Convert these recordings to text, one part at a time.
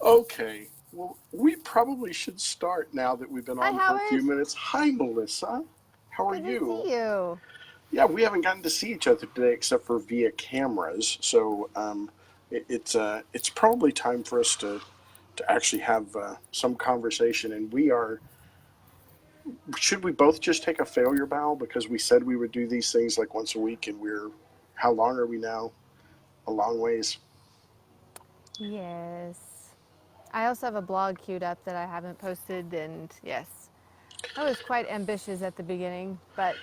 Okay, well, we probably should start now that we've been Hi, on for a few Howard. minutes. Hi, Melissa. How are Good to you? see you. Yeah, we haven't gotten to see each other today except for via cameras, so it's probably time for us to actually have some conversation. And we are. Should we both just take a failure bow because we said we would do these things like once a week, and we're how long are we now? A long ways. Yes. I also have a blog queued up that I haven't posted, and yes, I was quite ambitious at the beginning, but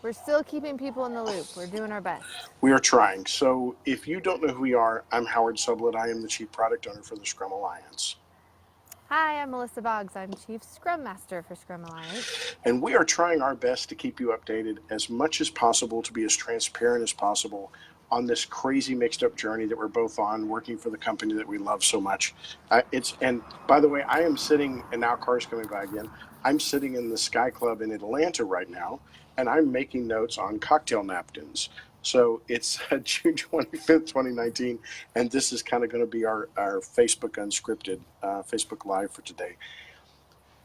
we're still keeping people in the loop. We're doing our best. We are trying. So, if you don't know who we are, I'm Howard Sublett. I am the Chief Product Owner for the Scrum Alliance. Hi, I'm Melissa Boggs. I'm Chief Scrum Master for Scrum Alliance. And we are trying our best to keep you updated as much as possible, to be as transparent as possible on this crazy mixed up journey that we're both on, working for the company that we love so much. And by the way, I am sitting, and now cars coming by again. I'm sitting in the Sky Club in Atlanta right now, and I'm making notes on cocktail napkins. So it's June 25th, 2019, and this is kind of going to be our Facebook Unscripted, Facebook Live for today.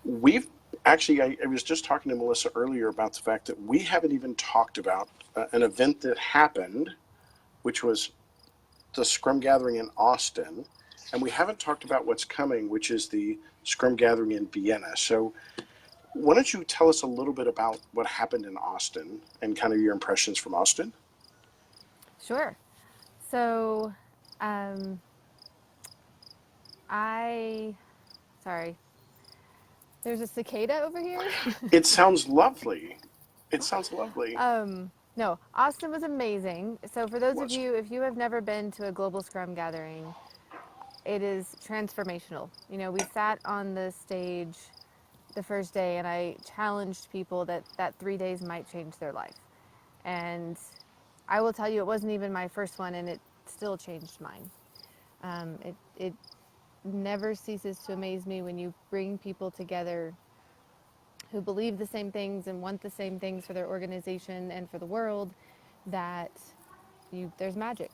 We've actually, I was just talking to Melissa earlier about the fact that we haven't even talked about an event that happened, which was the Scrum Gathering in Austin. And we haven't talked about what's coming, which is the Scrum Gathering in Vienna. So, why don't you tell us a little bit about what happened in Austin and kind of your impressions from Austin? Sure. So, um, I, sorry, there's a cicada over here. It sounds lovely. It sounds lovely. No, Austin was amazing. So, for It those of was. you, if you have never been to a global Scrum gathering, it is transformational. You know, we sat on the stage the first day and I challenged people that 3 days might change their life. And I will tell you, it wasn't even my first one and it still changed mine. It never ceases to amaze me when you bring people together who believe the same things and want the same things for their organization and for the world, that there's magic.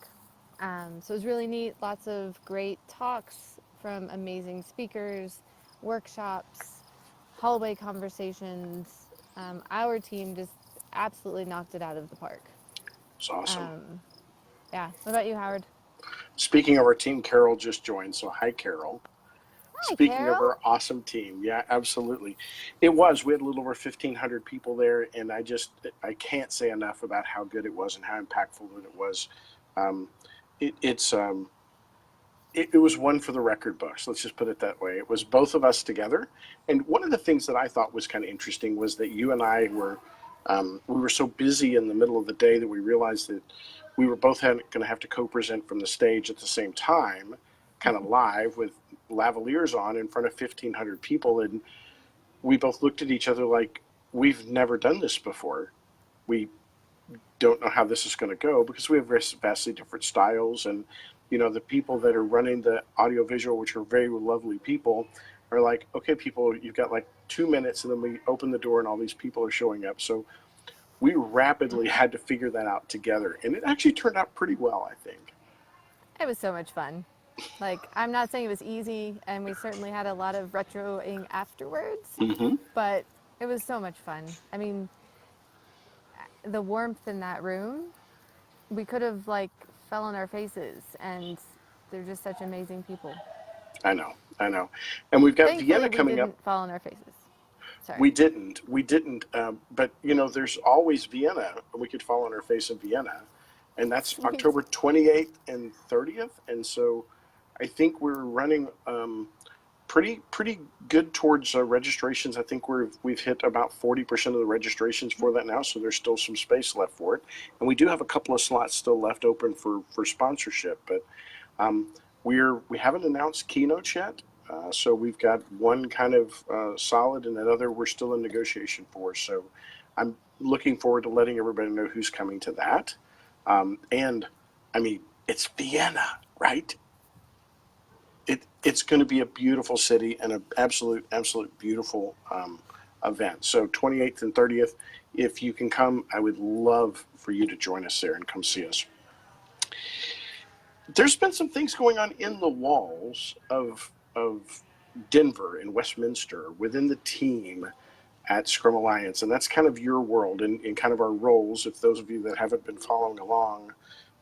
So it was really neat. Lots of great talks from amazing speakers, workshops, hallway conversations. Our team just absolutely knocked it out of the park. It's awesome. Yeah. What about you, Howard? Speaking of our team, Carol just joined. So, hi, Carol. Hi, Speaking of Carol. our awesome team, yeah, absolutely. It was. We had a little over 1,500 people there, and I can't say enough about how good it was and how impactful it was. Um, it's it was one for the record books. Let's just put it that way. It was both of us together, and one of the things that I thought was kind of interesting was that you and I were we were so busy in the middle of the day that we realized that we were both going to have to co-present from the stage at the same time, kind of live with lavaliers on in front of 1,500 people, and we both looked at each other like we've never done this before. We don't know how this is going to go because we have vastly different styles, and the people that are running the audiovisual, which are very lovely people, are like, okay, people, you've got like 2 minutes, and then we open the door and all these people are showing up. So we rapidly had to figure that out together, and it actually turned out pretty well, I think. It was so much fun. Like, I'm not saying it was easy, and we certainly had a lot of retroing afterwards, Mm-hmm. but it was so much fun. I mean, the warmth in that room, we could have like fell on our faces, and they're just such amazing people. I know, and we've got Thankfully, Vienna we coming up. didn't fall on our faces. Sorry. We didn't, but there's always Vienna. We could fall on our face in Vienna, and that's October 28th and 30th. And so I think we're running pretty good towards registrations. I think we've hit about 40% of the registrations for that now, so there's still some space left for it, and we do have a couple of slots still left open for sponsorship. But um, we haven't announced keynotes yet, so we've got one kind of solid and another we're still in negotiation for. So I'm looking forward to letting everybody know who's coming to that. And I mean, it's Vienna, right? It's going to be a beautiful city and an absolute beautiful event. So 28th and 30th, if you can come, I would love for you to join us there and come see us. There's been some things going on in the walls of of Denver and Westminster within the team at Scrum Alliance, and that's kind of your world and kind of our roles. If those of you that haven't been following along,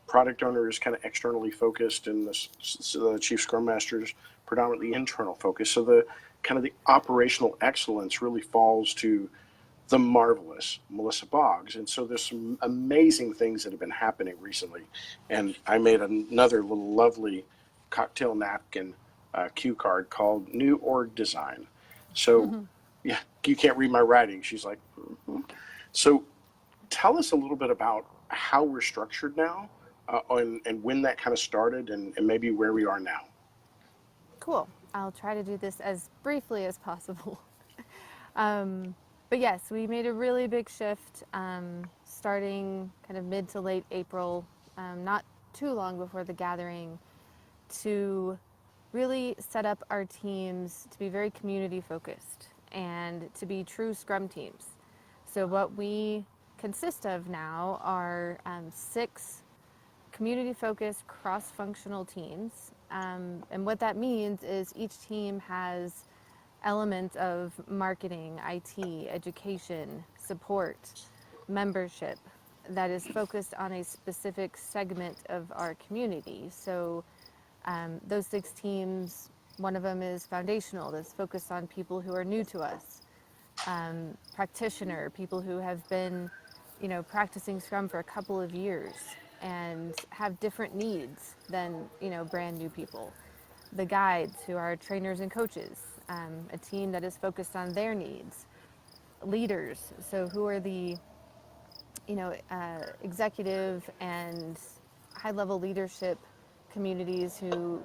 product owner is kind of externally focused, and the chief Scrum Master is predominantly internal focused. So the kind of the operational excellence really falls to the marvelous Melissa Boggs. And so there's some amazing things that have been happening recently. And I made another little lovely cocktail napkin cue card called New Org Design. So, yeah, you can't read my writing. She's like, mm-hmm. So tell us a little bit about how we're structured now and when that kind of started and maybe where we are now. Cool. I'll try to do this as briefly as possible. But yes, we made a really big shift starting kind of mid to late April, not too long before the gathering, to really set up our teams to be very community focused and to be true Scrum teams. So what we consist of now are 6 community-focused cross-functional teams. And what that means is each team has elements of marketing, IT, education, support, membership that is focused on a specific segment of our community. So those 6 teams, one of them is foundational, that's focused on people who are new to us. Practitioner, people who have been, practicing Scrum for a couple of years and have different needs than, brand new people. The guides, who are trainers and coaches, a team that is focused on their needs. Leaders, so who are the, executive and high-level leadership communities who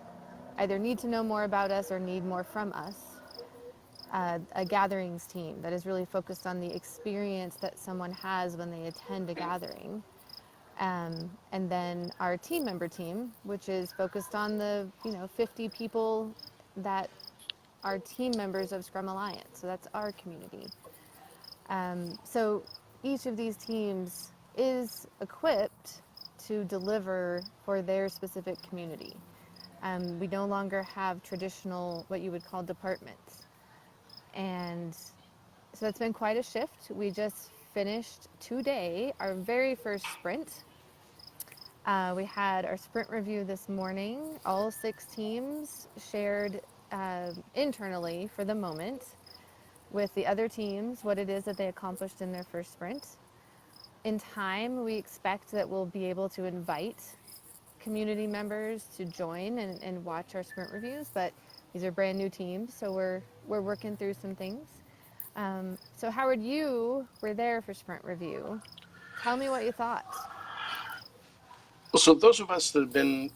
either need to know more about us or need more from us. A gatherings team that is really focused on the experience that someone has when they attend a gathering. And then our team member team, which is focused on the 50 people that are team members of Scrum Alliance. So that's our community. So each of these teams is equipped to deliver for their specific community. We no longer have traditional, what you would call, departments. And so that's been quite a shift. We just finished today our very first sprint. We had our sprint review this morning. All 6 teams shared internally for the moment with the other teams what it is that they accomplished in their first sprint. In time, we expect that we'll be able to invite community members to join and watch our sprint reviews, but these are brand new teams, so we're working through some things. So Howard, you were there for sprint review. Tell me what you thought. So those of us that have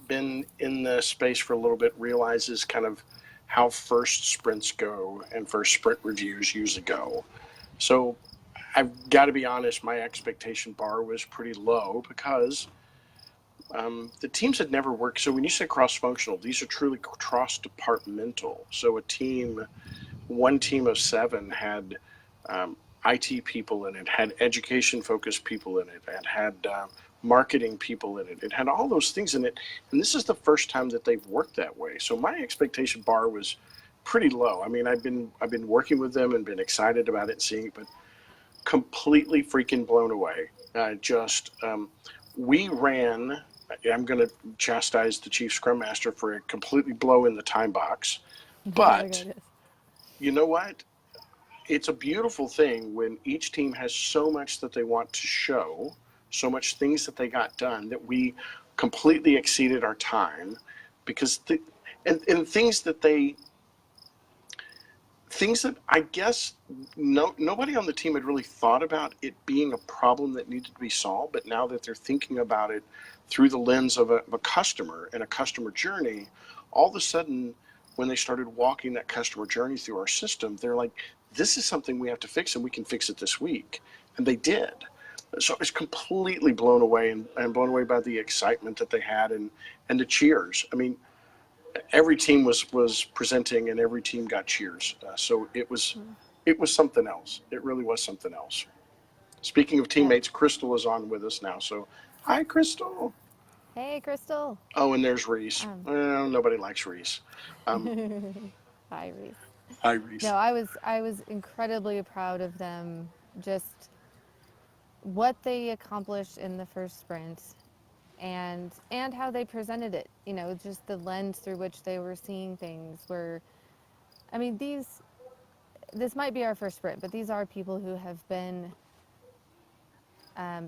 been in the space for a little bit realizes kind of how first sprints go and first sprint reviews usually go. So I've got to be honest, my expectation bar was pretty low because the teams had never worked. So when you say cross-functional, these are truly cross-departmental. So one team of 7 had IT people in it, had education-focused people in it, and had marketing people in it. It had all those things in it, and this is the first time that they've worked that way. So my expectation bar was pretty low. I mean, I've been working with them and been excited about it, seeing it, but completely freaking blown away. We ran. I'm going to chastise the chief scrum master for completely blowing the time box, but you know what? It's a beautiful thing when each team has so much that they want to show, so much things that they got done that we completely exceeded our time because and things that I guess nobody on the team had really thought about it being a problem that needed to be solved, but now that they're thinking about it through the lens of a customer and a customer journey, all of a sudden when they started walking that customer journey through our system, they're like, this is something we have to fix and we can fix it this week. And they did. So I was completely blown away and blown away by the excitement that they had and the cheers. I mean, every team was presenting and every team got cheers. So it was something else. It really was something else. Speaking of teammates, Crystal is on with us now. So hi, Crystal. Hey, Crystal. Oh, and there's Reese. Well, nobody likes Reese. Hi, Reese. Hi, No, Reese. I was incredibly proud of them. Just what they accomplished in the first sprint, and how they presented it. Just the lens through which they were seeing things. Were I mean, this might be our first sprint, but these are people who have been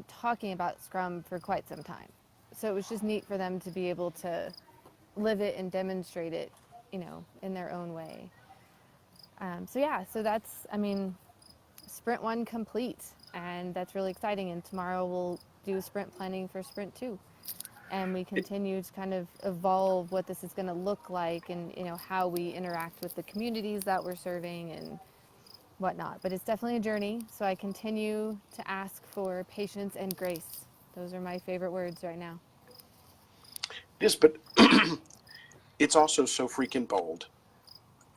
talking about Scrum for quite some time. So it was just neat for them to be able to live it and demonstrate it, in their own way. So yeah, so that's, sprint one complete, and that's really exciting. And tomorrow we'll do sprint planning for sprint two, and we continue to kind of evolve what this is going to look like, and how we interact with the communities that we're serving and whatnot. But it's definitely a journey, so I continue to ask for patience and grace. Those are my favorite words right now. Yes, but it's also so freaking bold.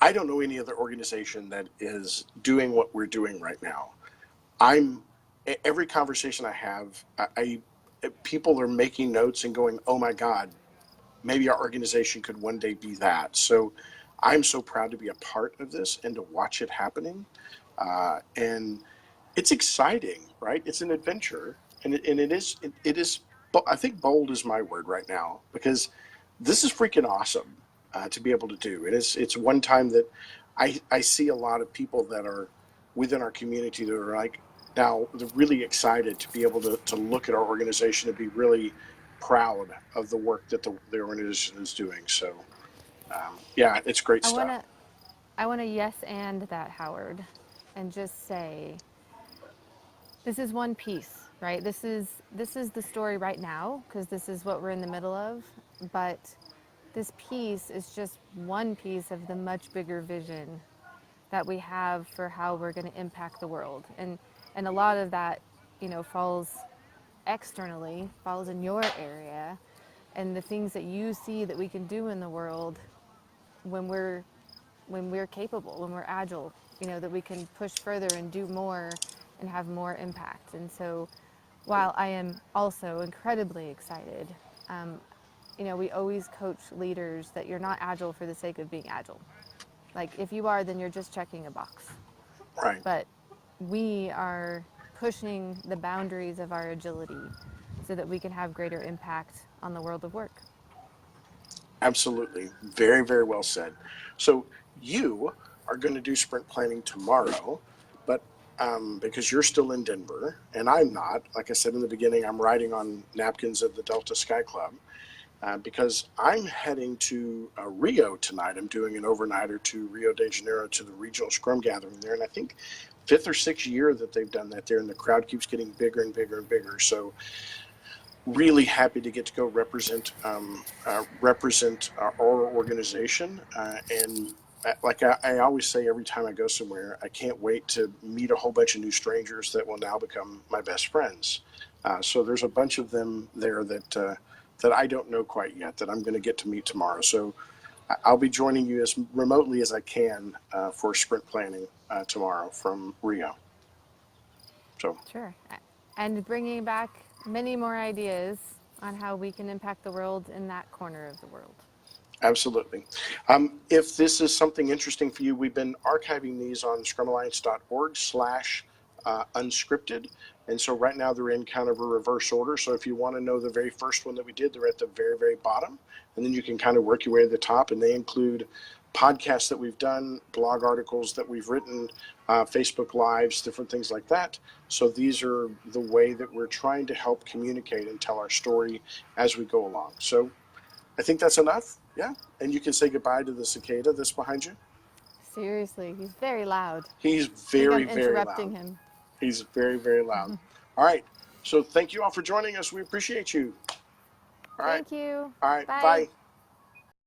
I don't know any other organization that is doing what we're doing right now. I'm every conversation I have, people are making notes and going, "Oh my God, maybe our organization could one day be that." So I'm so proud to be a part of this and to watch it happening. And it's exciting, right? It's an adventure, and it is. I think bold is my word right now, because this is freaking awesome to be able to do. It's one time that I see a lot of people that are within our community that are like, now they're really excited to be able to look at our organization and be really proud of the work that the organization is doing. So yeah, it's great I want stuff. to I want to yes and that, Howard, and just say this is one piece, right? This is the story right now, because this is what we're in the middle of, but this piece is just one piece of the much bigger vision that we have for how we're going to impact the world. And a lot of that, falls externally, falls in your area, and the things that you see that we can do in the world when we're capable, when we're agile, that we can push further and do more and have more impact. And so while I am also incredibly excited, um, we always coach leaders that you're not agile for the sake of being agile. Like, if you are, then you're just checking a box. Right. But we are pushing the boundaries of our agility so that we can have greater impact on the world of work. Absolutely. Very, very well said. So you are going to do sprint planning tomorrow, but because you're still in Denver and I'm not, like I said in the beginning, I'm riding on napkins at the Delta Sky Club because I'm heading to Rio tonight. I'm doing an overnighter to Rio de Janeiro to the regional Scrum gathering there. And I think fifth or sixth year that they've done that there, and the crowd keeps getting bigger and bigger and bigger. So really happy to get to go represent our organization, and like I always say every time I go somewhere, I can't wait to meet a whole bunch of new strangers that will now become my best friends. So there's a bunch of them there that I don't know quite yet that I'm going to get to meet tomorrow. So I'll be joining you as remotely as I can for sprint planning tomorrow from Rio. So Sure. And bringing back many more ideas on how we can impact the world in that corner of the world. absolutely. If this is something interesting for you, we've been archiving these on scrumalliance.org/unscripted. And so right now they're in kind of a reverse order. So if you want to know the very first one that we did, they're at the very, very bottom. And then you can kind of work your way to the top. And they include podcasts that we've done, blog articles that we've written, Facebook Lives, different things like that. So these are the way that we're trying to help communicate and tell our story as we go along. So I think that's enough. Yeah. And you can say goodbye to the cicada that's behind you. Seriously, he's very loud. He's I think very, I'm very interrupting loud. him. He's very, very loud. All right. So thank you all for joining us. We appreciate you. All right. Thank you. All right. Bye. Bye.